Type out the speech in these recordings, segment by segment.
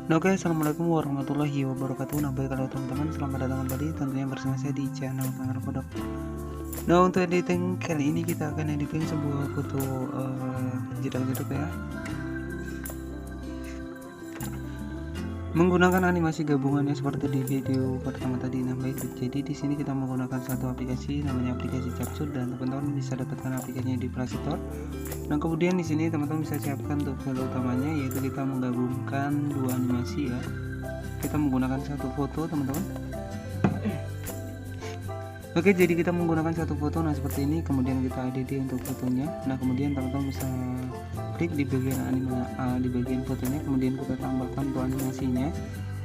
Nah, oke, assalamualaikum warahmatullahi wabarakatuh. Nah, baik, kalau teman-teman, selamat datang kembali tentunya bersama saya di channel Pangar Kodok. Nah, untuk editing kali ini kita akan editing sebuah foto jedak-jeduk ya, menggunakan animasi gabungannya seperti di video pertama tadi. Nah, baik, jadi di sini kita menggunakan satu aplikasi namanya aplikasi Capcut, dan teman-teman bisa dapatkan aplikasinya di Play Store. Nah, kemudian di sini teman-teman bisa siapkan untuk file utamanya, yaitu kita menggabungkan dua animasi ya. Kita menggunakan satu foto, teman-teman. Oke, jadi kita menggunakan satu foto, nah seperti ini, kemudian kita edit untuk fotonya. Nah, kemudian teman-teman bisa klik di bagian di bagian fotonya, kemudian kita tambahkan untuk animasinya.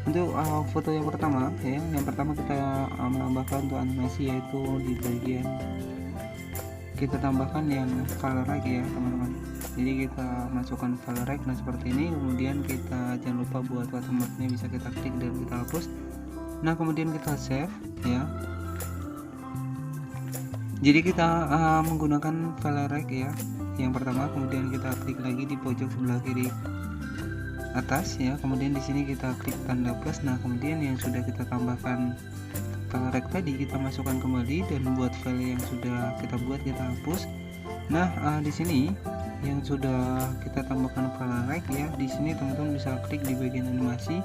Untuk foto yang pertama ya, yang pertama kita menambahkan untuk animasi, yaitu di bagian kita tambahkan yang color rag ya, teman-teman. Jadi kita masukkan color rag, nah seperti ini. Kemudian kita jangan lupa buat watermarknya, bisa kita klik dan kita hapus. Nah, kemudian kita save ya. Jadi kita menggunakan file rag ya, yang pertama. Kemudian kita klik lagi di pojok sebelah kiri atas ya. Kemudian di sini kita klik tanda plus. Nah, kemudian yang sudah kita tambahkan file rag tadi kita masukkan kembali, dan buat file yang sudah kita buat kita hapus. Nah, di sini yang sudah kita tambahkan file rag ya, di sini teman-teman bisa klik di bagian animasi.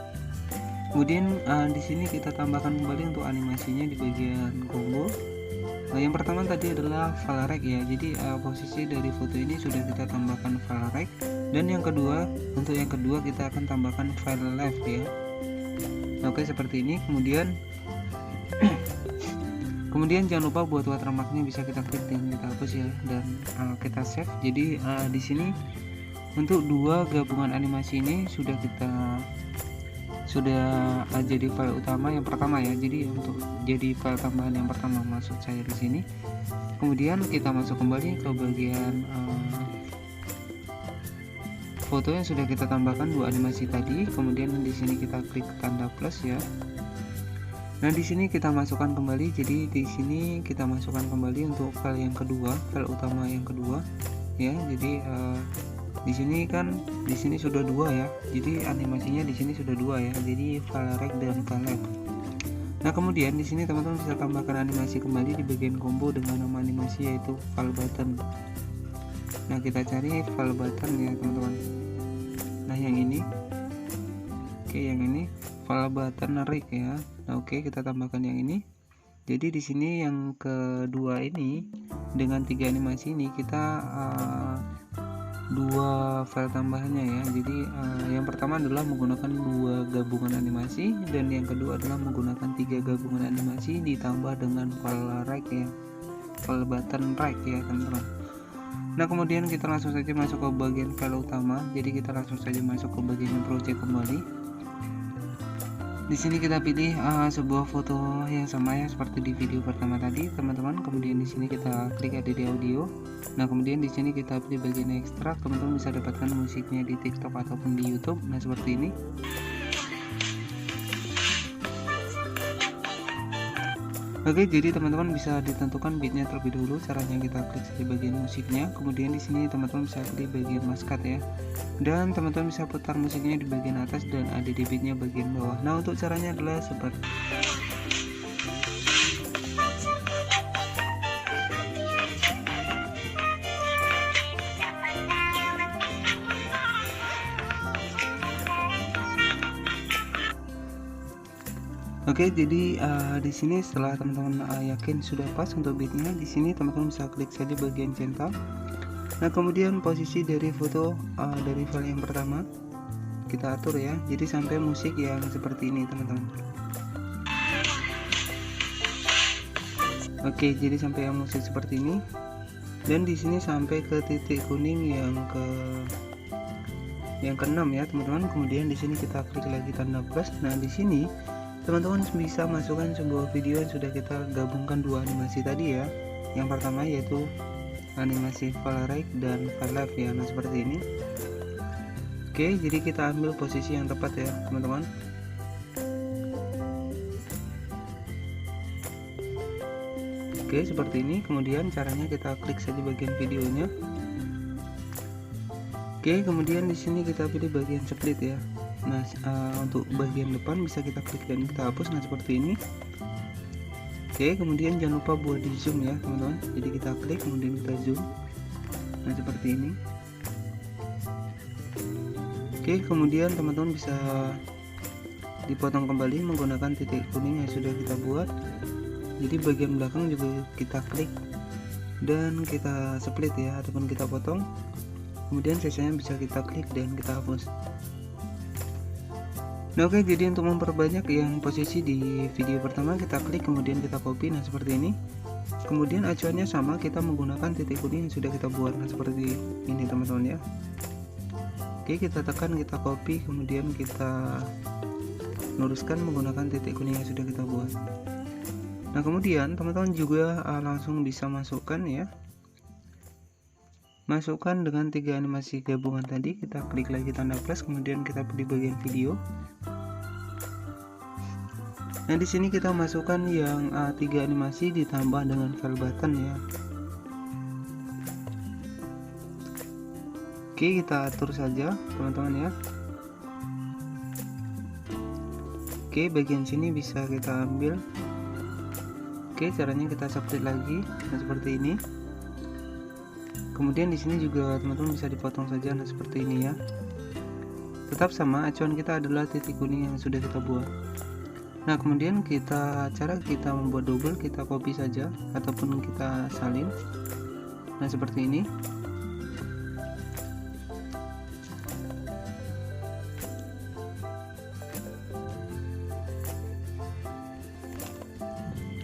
Kemudian di sini kita tambahkan kembali untuk animasinya di bagian combo. Yang pertama tadi adalah file rag ya, jadi posisi dari foto ini sudah kita tambahkan file rag, dan yang kedua, untuk yang kedua kita akan tambahkan file left ya. Oke, seperti ini. Kemudian jangan lupa buat watermarknya, bisa kita klik dan kita hapus ya, dan kita save. Jadi di sini untuk dua gabungan animasi ini sudah jadi file utama yang pertama ya. Jadi untuk jadi file tambahan yang pertama, maksud saya di sini. Kemudian kita masuk kembali ke bagian foto yang sudah kita tambahkan dua animasi tadi. Kemudian di sini kita klik tanda plus ya. Nah, di sini kita masukkan kembali. Jadi di sini kita masukkan kembali untuk file yang kedua, file utama yang kedua ya. Jadi di sini sudah dua ya, jadi animasinya di sini sudah dua ya, jadi file rag dan file left. Nah, kemudian di sini teman-teman bisa tambahkan animasi kembali di bagian combo dengan nama animasi, yaitu file button. Nah, kita cari file button ya, teman-teman. Nah, yang ini, oke, yang ini file button rig ya. Nah, oke, kita tambahkan yang ini. Jadi di sini yang kedua ini dengan tiga animasi ini kita dua file tambahannya ya. Jadi yang pertama adalah menggunakan dua gabungan animasi, dan yang kedua adalah menggunakan tiga gabungan animasi ditambah dengan file rag ya, file button rag ya, teman-teman. Nah, kemudian kita langsung saja masuk ke bagian file utama. Jadi kita langsung saja masuk ke bagian project kembali. Di sini kita pilih sebuah foto yang sama ya, seperti di video pertama tadi, teman-teman. Kemudian di sini kita klik ada di audio. Nah, kemudian di sini kita pilih bagian ekstrak. Teman-teman bisa dapatkan musiknya di TikTok ataupun di YouTube. Nah, seperti ini. Oke, jadi teman-teman bisa ditentukan beatnya terlebih dahulu. Caranya kita klik di bagian musiknya, kemudian di sini teman-teman bisa pilih bagian maskat ya, dan teman-teman bisa putar musiknya di bagian atas dan ada di beatnya bagian bawah. Nah, untuk caranya adalah seperti Oke, jadi di sini setelah teman-teman yakin sudah pas untuk beatnya, di sini teman-teman bisa klik saja bagian centang. Nah, kemudian posisi dari foto dari file yang pertama kita atur ya, jadi sampai musik yang seperti ini, teman-teman. Oke, jadi sampai yang musik seperti ini, dan di sini sampai ke titik kuning yang ke-6 ya, teman-teman. Kemudian di sini kita klik lagi tanda plus. Nah, di sini teman-teman bisa masukkan sebuah video yang sudah kita gabungkan dua animasi tadi ya. Yang pertama yaitu animasi file rag dan file left ya. Nah, seperti ini. Oke, jadi kita ambil posisi yang tepat ya, teman-teman. Oke, seperti ini. Kemudian caranya kita klik saja bagian videonya. Oke, kemudian di sini kita pilih bagian split ya. Nah untuk bagian depan bisa kita klik dan kita hapus, nah seperti ini. Oke, kemudian jangan lupa buat di zoom ya teman-teman, jadi kita klik kemudian kita zoom, nah seperti ini. Oke, kemudian teman-teman bisa dipotong kembali menggunakan titik kuning yang sudah kita buat. Jadi bagian belakang juga kita klik dan kita split ya, ataupun kita potong, kemudian sisanya bisa kita klik dan kita hapus. Nah oke, jadi untuk memperbanyak yang posisi di video pertama kita klik kemudian kita copy, nah seperti ini. Kemudian acuannya sama, kita menggunakan titik kuning yang sudah kita buat, nah seperti ini teman-teman ya. Oke, kita tekan, kita copy, kemudian kita luruskan menggunakan titik kuning yang sudah kita buat. Nah kemudian teman-teman juga langsung bisa masukkan ya, masukkan dengan 3 animasi gabungan tadi. Kita klik lagi tanda plus, kemudian kita pilih bagian video. Nah di sini kita masukkan yang 3 animasi ditambah dengan file button ya. Oke, kita atur saja teman-teman ya. Oke, bagian sini bisa kita ambil. Oke, caranya kita split lagi, nah seperti ini. Kemudian di sini juga teman-teman bisa dipotong saja, nah seperti ini ya. Tetap sama, acuan kita adalah titik kuning yang sudah kita buat. Nah kemudian cara kita membuat double, kita copy saja ataupun kita salin, nah seperti ini.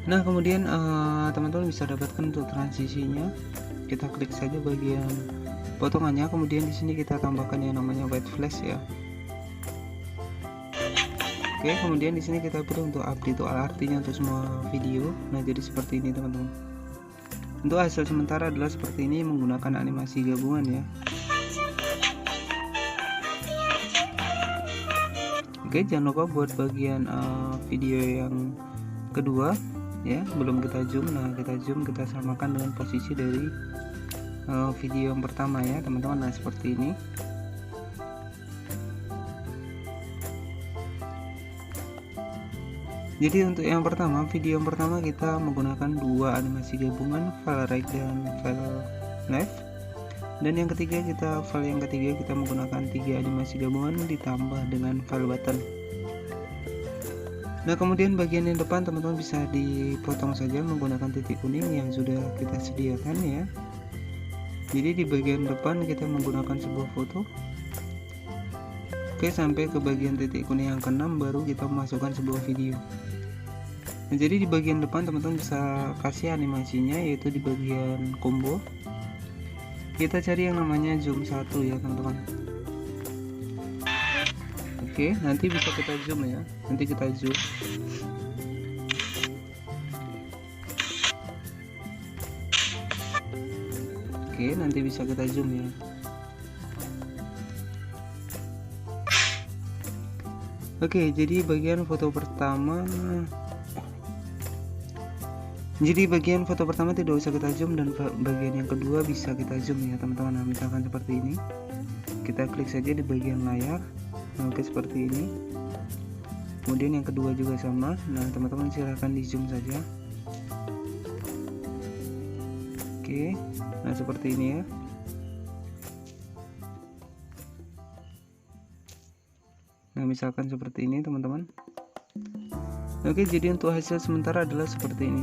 Nah kemudian teman-teman bisa dapatkan untuk transisinya, kita klik saja bagian potongannya, kemudian di sini kita tambahkan yang namanya white flash ya. Oke, kemudian di sini kita pilih untuk update to all, artinya untuk semua video. Nah jadi seperti ini teman-teman. Untuk hasil sementara adalah seperti ini menggunakan animasi gabungan ya. Oke, jangan lupa buat bagian video yang kedua ya, belum kita zoom. Nah kita zoom, kita samakan dengan posisi dari video yang pertama ya teman-teman. Nah seperti ini. Jadi untuk yang pertama, video yang pertama kita menggunakan 2 animasi gabungan, file right dan file left. Dan yang ketiga file yang ketiga kita menggunakan 3 animasi gabungan ditambah dengan file button. Nah kemudian bagian yang depan teman-teman bisa dipotong saja menggunakan titik kuning yang sudah kita sediakan ya. Jadi di bagian depan kita menggunakan sebuah foto. Oke, sampai ke bagian titik kuning yang ke-6 baru kita masukkan sebuah video. Nah, jadi di bagian depan teman-teman bisa kasih animasinya, yaitu di bagian combo. Kita cari yang namanya zoom 1 ya teman-teman. Oke, nanti bisa kita zoom ya. Nanti kita zoom. Oke, nanti bisa kita zoom ya. Oke, jadi bagian foto pertama tidak usah kita zoom, dan bagian yang kedua bisa kita zoom ya teman-teman. Nah misalkan seperti ini, kita klik saja di bagian layar. Nah, oke seperti ini. Kemudian yang kedua juga sama. Nah teman-teman silahkan di zoom saja. Oke, nah seperti ini ya. Nah misalkan seperti ini teman-teman. Oke, jadi untuk hasil sementara adalah seperti ini.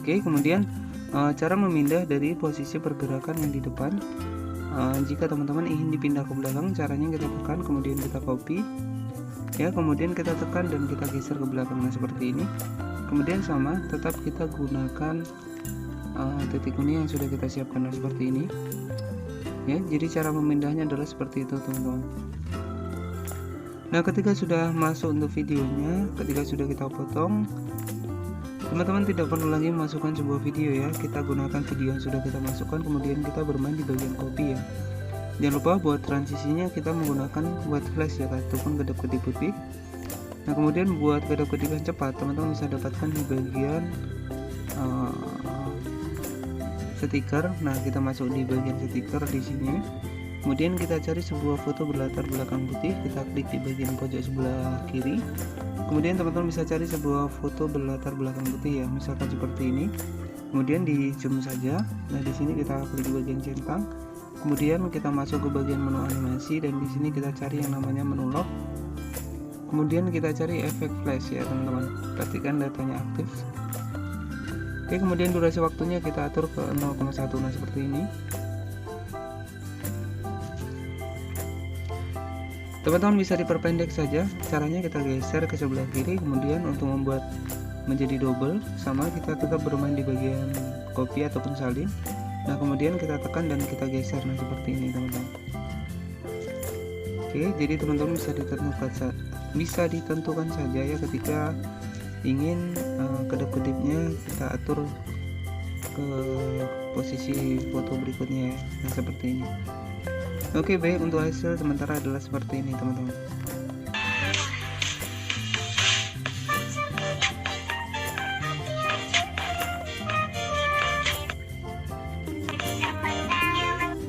Oke, kemudian cara memindah dari posisi pergerakan yang di depan. Jika teman-teman ingin dipindah ke belakang, caranya kita tekan kemudian kita copy ya, kemudian kita tekan dan kita geser ke belakang. Nah seperti ini. Kemudian sama, tetap kita gunakan titik kuning yang sudah kita siapkan. Nah seperti ini ya. Jadi cara memindahnya adalah seperti itu teman-teman. Nah ketika sudah masuk untuk videonya, ketika sudah kita potong, teman-teman tidak perlu lagi memasukkan sebuah video ya. Kita gunakan video yang sudah kita masukkan, kemudian kita bermain di bagian copy ya. Jangan lupa buat transisinya kita menggunakan white flash ya, ataupun kedap-kedip putih. Nah kemudian buat kedap-kedip yang cepat, teman-teman bisa dapatkan di bagian stiker. Nah, kita masuk di bagian stiker di sini. Kemudian kita cari sebuah foto berlatar belakang putih, kita klik di bagian pojok sebelah kiri. Kemudian teman-teman bisa cari sebuah foto berlatar belakang putih ya, misalkan seperti ini. Kemudian di zoom saja. Nah, di sini kita klik di bagian centang. Kemudian kita masuk ke bagian menu animasi dan di sini kita cari yang namanya menu lock. Kemudian kita cari efek flash ya teman-teman. Pastikan datanya aktif. Oke, kemudian durasi waktunya kita atur ke 0,1. Nah, seperti ini. Teman-teman bisa diperpendek saja. Caranya kita geser ke sebelah kiri. Kemudian untuk membuat menjadi double, sama kita tetap bermain di bagian copy ataupun salin. Nah, kemudian kita tekan dan kita geser. Nah, seperti ini teman-teman. Oke, jadi teman-teman bisa ditentukan saja ya ketika ingin kedap-kedipnya kita atur ke posisi foto berikutnya ya. Nah, seperti ini. Oke, baik, untuk hasil sementara adalah seperti ini teman-teman.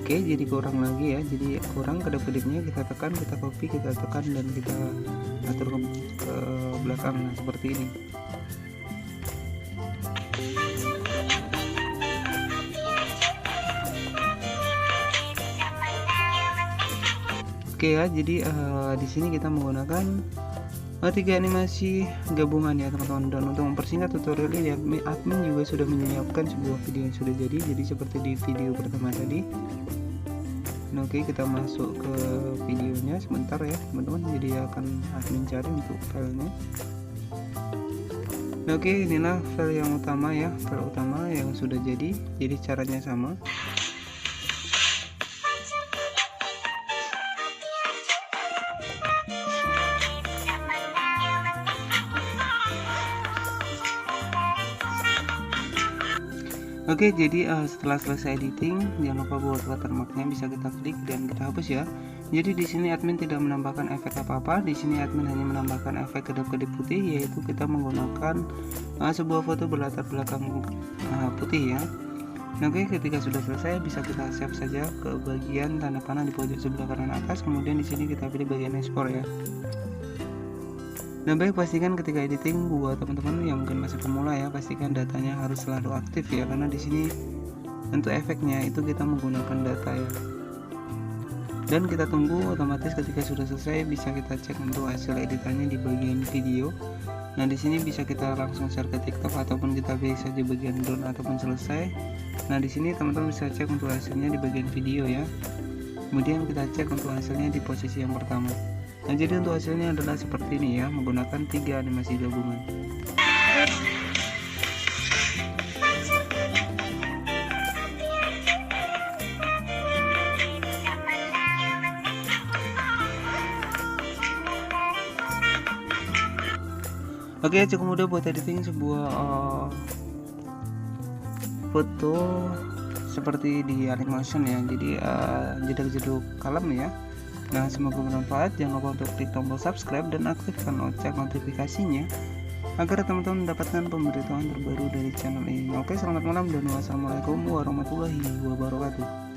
Oke, jadi kurang lagi ya, jadi kurang kedap-kedipnya kita tekan, kita copy, kita tekan dan kita atur ke belakang. Nah, seperti ini. Oke ya, jadi di sini kita menggunakan 3 animasi gabungan ya teman-teman. Dan untuk mempersingkat tutorial ini, admin juga sudah menyiapkan sebuah video yang sudah jadi seperti di video pertama tadi. Nah, oke, kita masuk ke videonya sebentar ya teman-teman. Jadi akan admin cari untuk filenya. Nah, oke, inilah file yang utama ya, file utama yang sudah jadi. Jadi caranya sama. Oke, jadi setelah selesai editing, jangan lupa buat watermarknya bisa kita klik dan kita hapus ya. Jadi di sini admin tidak menambahkan efek apa-apa. Di sini admin hanya menambahkan efek kedap-kedip putih, yaitu kita menggunakan sebuah foto berlatar belakang putih ya. Nah, oke, ketika sudah selesai bisa kita save saja ke bagian tanda panah di pojok sebelah kanan atas. Kemudian di sini kita pilih bagian ekspor ya. Nah, baik, pastikan ketika editing buat teman-teman yang mungkin masih pemula ya, pastikan datanya harus selalu aktif ya, karena di sini untuk efeknya itu kita menggunakan data ya. Dan kita tunggu, otomatis ketika sudah selesai bisa kita cek untuk hasil editannya di bagian video. Nah, di sini bisa kita langsung share ke TikTok ataupun kita pilih saja bagian down ataupun selesai. Nah, di sini teman-teman bisa cek untuk hasilnya di bagian video ya. Kemudian kita cek untuk hasilnya di posisi yang pertama. Nah, jadi untuk hasilnya adalah seperti ini ya, menggunakan 3 animasi gabungan. Oke, cukup mudah buat editing sebuah foto seperti di Animation ya. Jadi jeduk-jeduk kalem ya. Nah, semoga bermanfaat. Jangan lupa untuk klik tombol subscribe dan aktifkan lonceng notifikasinya agar teman-teman mendapatkan pemberitahuan terbaru dari channel ini. Oke, selamat malam dan wassalamualaikum warahmatullahi wabarakatuh.